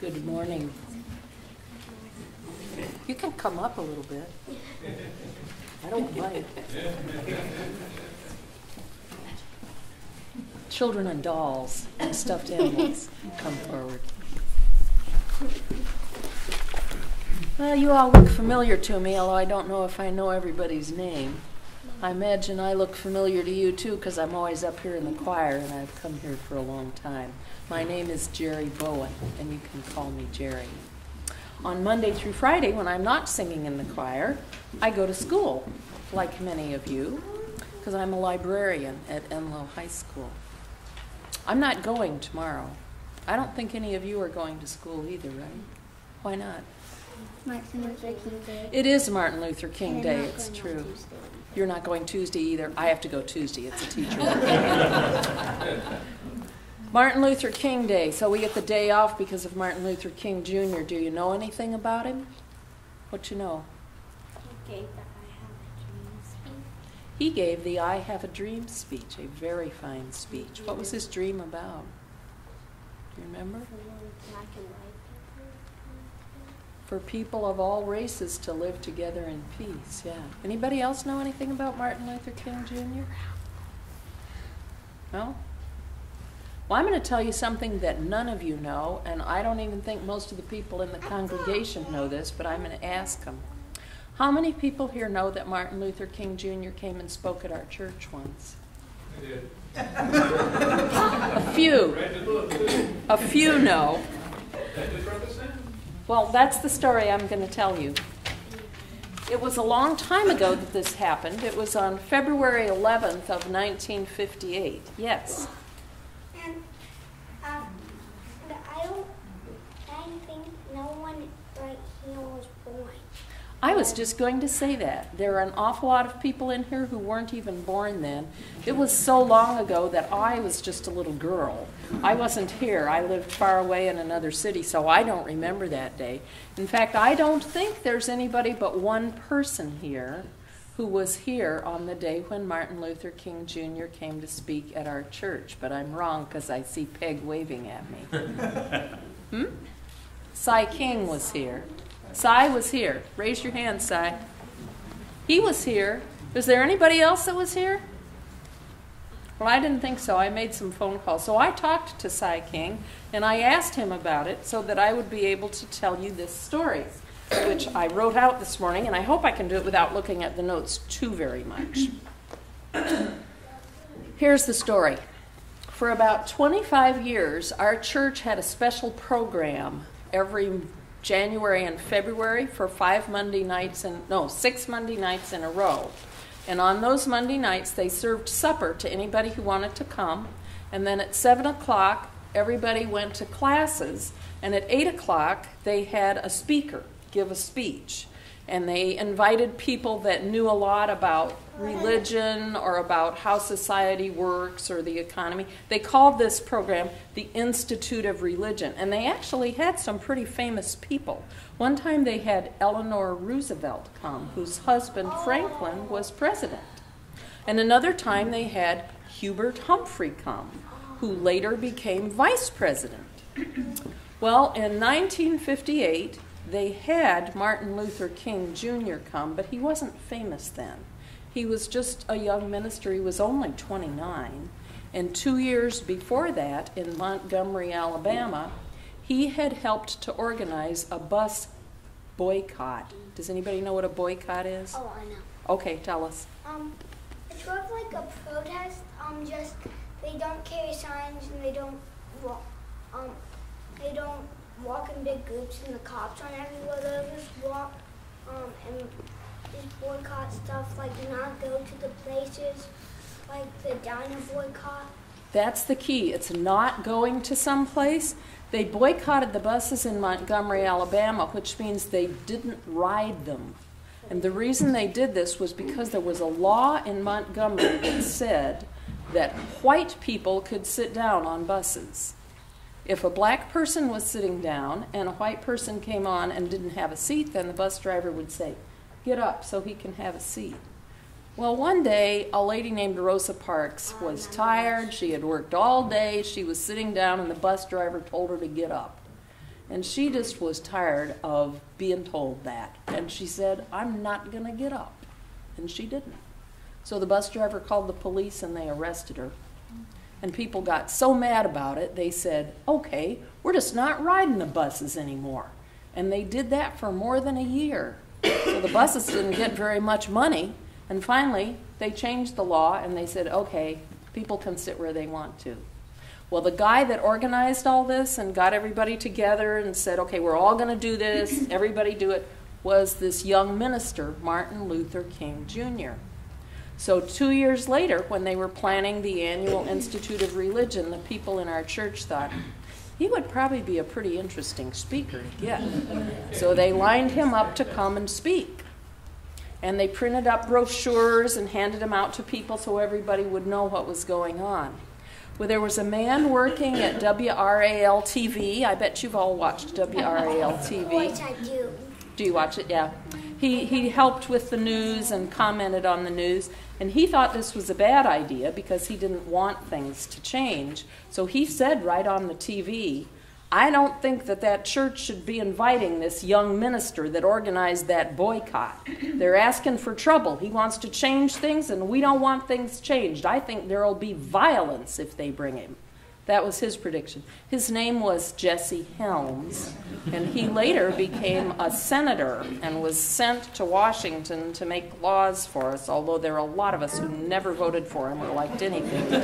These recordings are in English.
Good morning. You can come up a little bit. I don't mind. Children and dolls and stuffed animals, come forward. Well, you all look familiar to me, although I don't know if I know everybody's name. I imagine I look familiar to you too, because I'm always up here in the choir and I've come here for a long time. My name is Geri Bowen, and you can call me Jerry. On Monday through Friday, when I'm not singing in the choir, I go to school, like many of you, because I'm a librarian at Enloe High School. I'm not going tomorrow. I don't think any of you are going to school either, right? Why not? Martin Luther King Day. It is Martin Luther King Day, it's true. You're not going Tuesday either. I have to go Tuesday. It's a teacher. Martin Luther King Day. So we get the day off because of Martin Luther King Jr. Do you know anything about him? What you know? He gave the He gave the I Have a Dream speech. I Have a Dream speech, a very fine speech. What was his dream about? Do you remember? Black and white. For people of all races to live together in peace, yeah. Anybody else know anything about Martin Luther King Jr.? No? Well, I'm going to tell you something that none of you know, and I don't even think most of the people in the congregation know this, but I'm going to ask them. How many people here know that Martin Luther King Jr. came and spoke at our church once? I did. A few. A few know. Well, that's the story I'm going to tell you. It was a long time ago that this happened. It was on February 11th of 1958. Yes? And I think no one right here was born. I was just going to say that. There are an awful lot of people in here who weren't even born then. It was so long ago that I was just a little girl. I wasn't here. I lived far away in another city, so I don't remember that day. In fact, I don't think there's anybody but one person here who was here on the day when Martin Luther King Jr. came to speak at our church. But I'm wrong because I see Peg waving at me. Cy King was here. Cy was here. Raise your hand, Cy. He was here. Was there anybody else that was here? Well, I didn't think so. I made some phone calls. So I talked to Cy King, and I asked him about it so that I would be able to tell you this story, which I wrote out this morning, and I hope I can do it without looking at the notes too very much. Here's the story. For about 25 years, our church had a special program every January and February for 6 Monday nights in a row. And on those Monday nights, they served supper to anybody who wanted to come. And then at 7 o'clock, everybody went to classes. And at 8 o'clock, they had a speaker give a speech. And they invited people that knew a lot about religion or about how society works or the economy. They called this program the Institute of Religion. And they actually had some pretty famous people. One time they had Eleanor Roosevelt come, whose husband Franklin was president. And another time they had Hubert Humphrey come, who later became vice president. Well, in 1958, they had Martin Luther King Jr. come, but he wasn't famous then. He was just a young minister. He was only 29. And 2 years before that, in Montgomery, Alabama, he had helped to organize a bus boycott. Does anybody know what a boycott is? Oh, I know. Okay, tell us. It's sort of like a protest. Just they don't carry signs and they don't walk in big groups, and the cops aren't everywhere. They just walk and just boycott stuff, like do not go to the places, like the diner boycott. That's the key. It's not going to some place. They boycotted the buses in Montgomery, Alabama, which means they didn't ride them. And the reason they did this was because there was a law in Montgomery that said that white people could sit down on buses. If a black person was sitting down and a white person came on and didn't have a seat, then the bus driver would say, "Get up so he can have a seat." Well, one day, a lady named Rosa Parks was tired. She had worked all day. She was sitting down, and the bus driver told her to get up. And she just was tired of being told that. And she said, I'm not going to get up. And she didn't. So the bus driver called the police and they arrested her. And people got so mad about it, they said, okay, we're just not riding the buses anymore. And they did that for more than a year. So the buses didn't get very much money. And finally, they changed the law and they said, okay, people can sit where they want to. Well, the guy that organized all this and got everybody together and said, okay, we're all going to do this, everybody do it, was this young minister, Martin Luther King Jr. So 2 years later, when they were planning the annual Institute of Religion, the people in our church thought, he would probably be a pretty interesting speaker to get. So they lined him up to come and speak. And they printed up brochures and handed them out to people so everybody would know what was going on. Well, there was a man working at WRAL-TV. I bet you've all watched WRAL-TV. Which I do. Do you watch it? Yeah. He helped with the news and commented on the news. And he thought this was a bad idea because he didn't want things to change. So he said right on the TV, I don't think that church should be inviting this young minister that organized that boycott. They're asking for trouble. He wants to change things, and we don't want things changed. I think there will be violence if they bring him. That was his prediction. His name was Jesse Helms, and he later became a senator and was sent to Washington to make laws for us, although there are a lot of us who never voted for him or liked anything he did.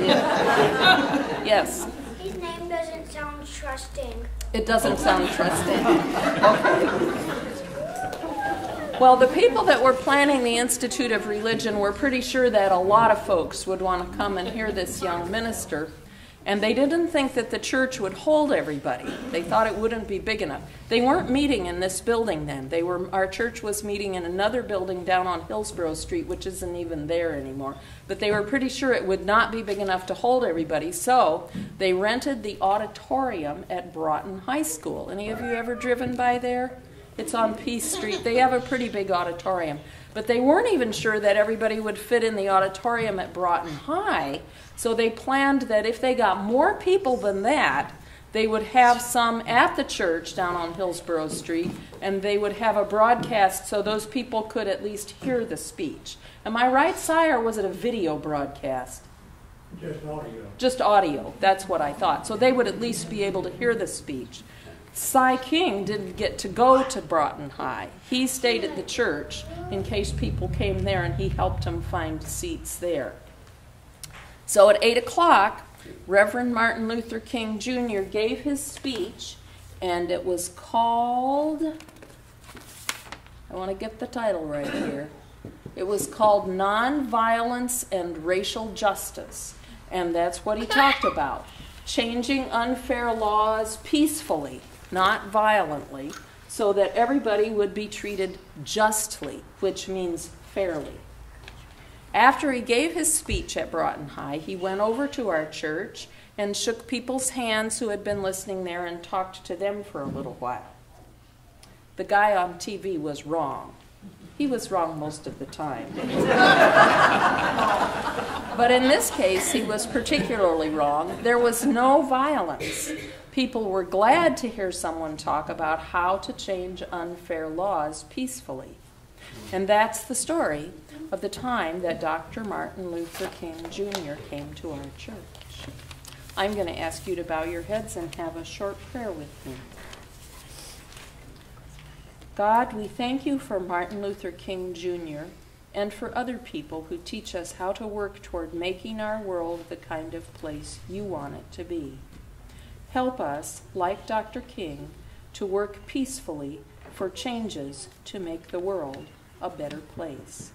Yes? His name doesn't sound trusting. It doesn't sound trusting. Okay. Well, the people that were planning the Institute of Religion were pretty sure that a lot of folks would want to come and hear this young minister. And they didn't think that the church would hold everybody. They thought it wouldn't be big enough. They weren't meeting in this building then. Our church was meeting in another building down on Hillsborough Street, which isn't even there anymore. But they were pretty sure it would not be big enough to hold everybody. So they rented the auditorium at Broughton High School. Any of you ever driven by there? It's on Peace Street. They have a pretty big auditorium. But they weren't even sure that everybody would fit in the auditorium at Broughton High. So they planned that if they got more people than that, they would have some at the church down on Hillsborough Street, and they would have a broadcast so those people could at least hear the speech. Am I right, Si, or was it a video broadcast? Just audio. Just audio, that's what I thought. So they would at least be able to hear the speech. Cy King didn't get to go to Broughton High. He stayed at the church in case people came there, and he helped them find seats there. So at 8 o'clock, Reverend Martin Luther King Jr. gave his speech, and it was called, I want to get the title right here, it was called Nonviolence and Racial Justice, and that's what he talked about, changing unfair laws peacefully, not violently, so that everybody would be treated justly, which means fairly. After he gave his speech at Broughton High, he went over to our church and shook people's hands who had been listening there and talked to them for a little while. The guy on TV was wrong. He was wrong most of the time. But in this case, he was particularly wrong. There was no violence. People were glad to hear someone talk about how to change unfair laws peacefully. And that's the story of the time that Dr. Martin Luther King Jr. came to our church. I'm going to ask you to bow your heads and have a short prayer with me. God, we thank you for Martin Luther King Jr. and for other people who teach us how to work toward making our world the kind of place you want it to be. Help us, like Dr. King, to work peacefully for changes to make the world a better place.